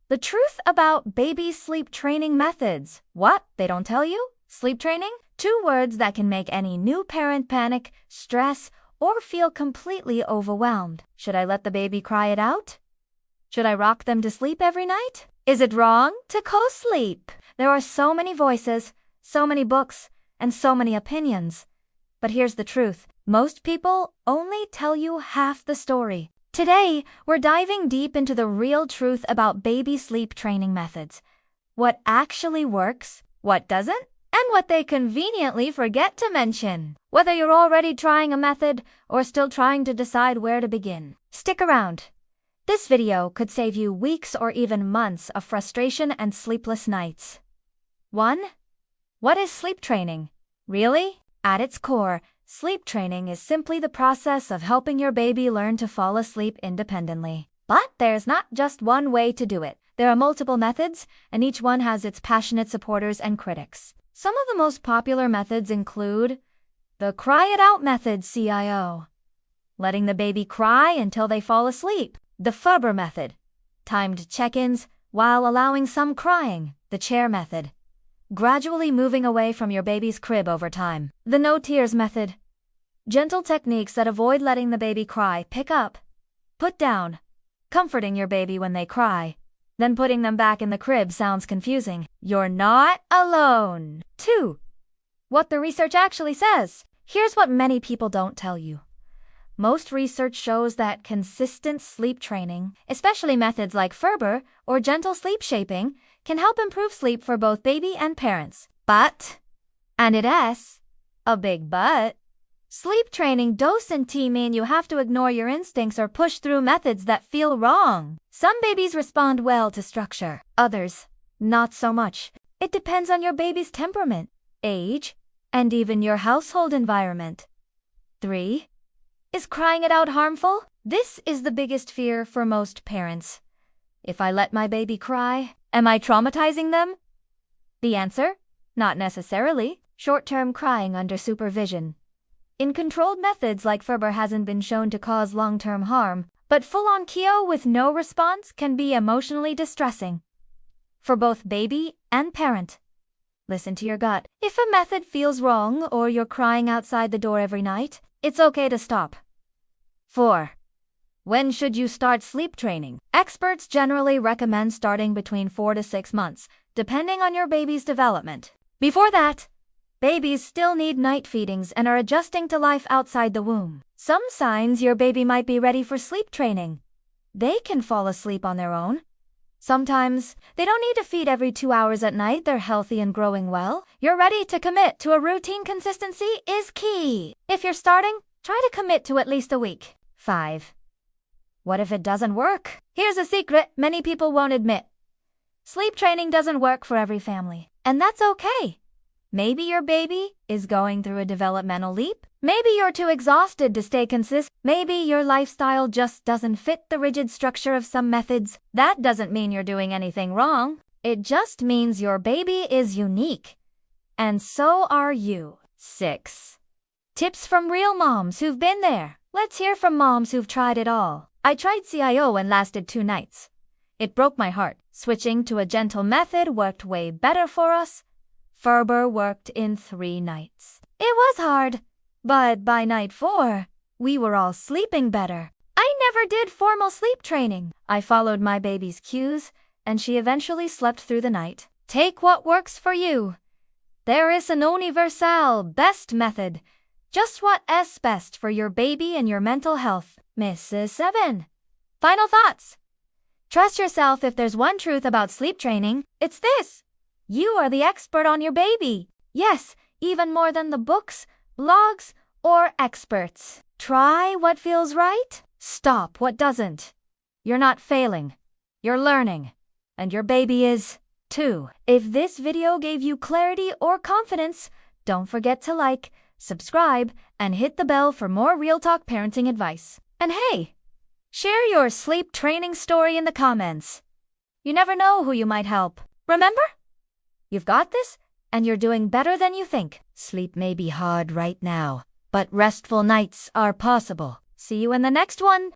The truth about baby sleep training methods. What? They don't tell you? Sleep training? 2 words that can make any new parent panic, stress, or feel completely overwhelmed. Should I let the baby cry it out? Should I rock them to sleep every night? Is it wrong to co-sleep? There are so many voices, so many books, and so many opinions. But here's the truth. Most people only tell you half the story. Today, we're diving deep into the real truth about baby sleep training methods. What actually works, what doesn't, and what they conveniently forget to mention. Whether you're already trying a method or still trying to decide where to begin, stick around. This video could save you weeks or even months of frustration and sleepless nights. 1. What is sleep training? Really? At its core, sleep training is simply the process of helping your baby learn to fall asleep independently. But there's not just one way to do it. There are multiple methods, and each one has its passionate supporters and critics. Some of the most popular methods include the Cry It Out Method, CIO, letting the baby cry until they fall asleep. The Ferber Method, timed check-ins while allowing some crying. The Chair Method, gradually moving away from your baby's crib over time. The No Tears Method, gentle techniques that avoid letting the baby cry. Pick up, put down, comforting your baby when they cry. Then putting them back in the crib sounds confusing. You're not alone. 2. What the research actually says. Here's what many people don't tell you. Most research shows that consistent sleep training, especially methods like Ferber or gentle sleep shaping, can help improve sleep for both baby and parents. But, and it has a big but, sleep training doesn't mean you have to ignore your instincts or push through methods that feel wrong. Some babies respond well to structure, others not so much. It depends on your baby's temperament, age, and even your household environment. 3. Is crying it out harmful? This is the biggest fear for most parents. If I let my baby cry, am I traumatizing them? The answer? Not necessarily. Short-term crying under supervision in controlled methods like Ferber hasn't been shown to cause long-term harm, but full-on KIO with no response can be emotionally distressing for both baby and parent. Listen to your gut. If a method feels wrong or you're crying outside the door every night, it's okay to stop. 4. When should you start sleep training? Experts generally recommend starting between 4 to 6 months, depending on your baby's development. Before that, babies still need night feedings and are adjusting to life outside the womb. Some signs your baby might be ready for sleep training. They can fall asleep on their own. Sometimes, they don't need to feed every 2 hours at night. They're healthy and growing well. You're ready to commit to a routine. Consistency is key. If you're starting, try to commit to at least a week. 5. What if it doesn't work? Here's a secret many people won't admit. Sleep training doesn't work for every family, and that's okay. Maybe your baby is going through a developmental leap. Maybe you're too exhausted to stay consistent. Maybe your lifestyle just doesn't fit the rigid structure of some methods. That doesn't mean you're doing anything wrong. It just means your baby is unique. And so are you. 6. Tips from real moms who've been there. Let's hear from moms who've tried it all. I tried CIO and lasted 2 nights. It broke my heart. Switching to a gentle method worked way better for us. Ferber worked in 3 nights. It was hard, but by night 4, we were all sleeping better. I never did formal sleep training. I followed my baby's cues, and she eventually slept through the night. Take what works for you. There is an universal best method. Just what's best for your baby and your mental health. Mrs. 7. Final thoughts. Trust yourself. If there's one truth about sleep training, it's this. You are the expert on your baby. Yes, even more than the books, blogs, or experts. Try what feels right. Stop what doesn't. You're not failing. You're learning. And your baby is, too. If this video gave you clarity or confidence, don't forget to like, subscribe, and hit the bell for more Real Talk parenting advice. And hey, share your sleep training story in the comments. You never know who you might help. Remember? You've got this, and you're doing better than you think. Sleep may be hard right now, but restful nights are possible. See you in the next one.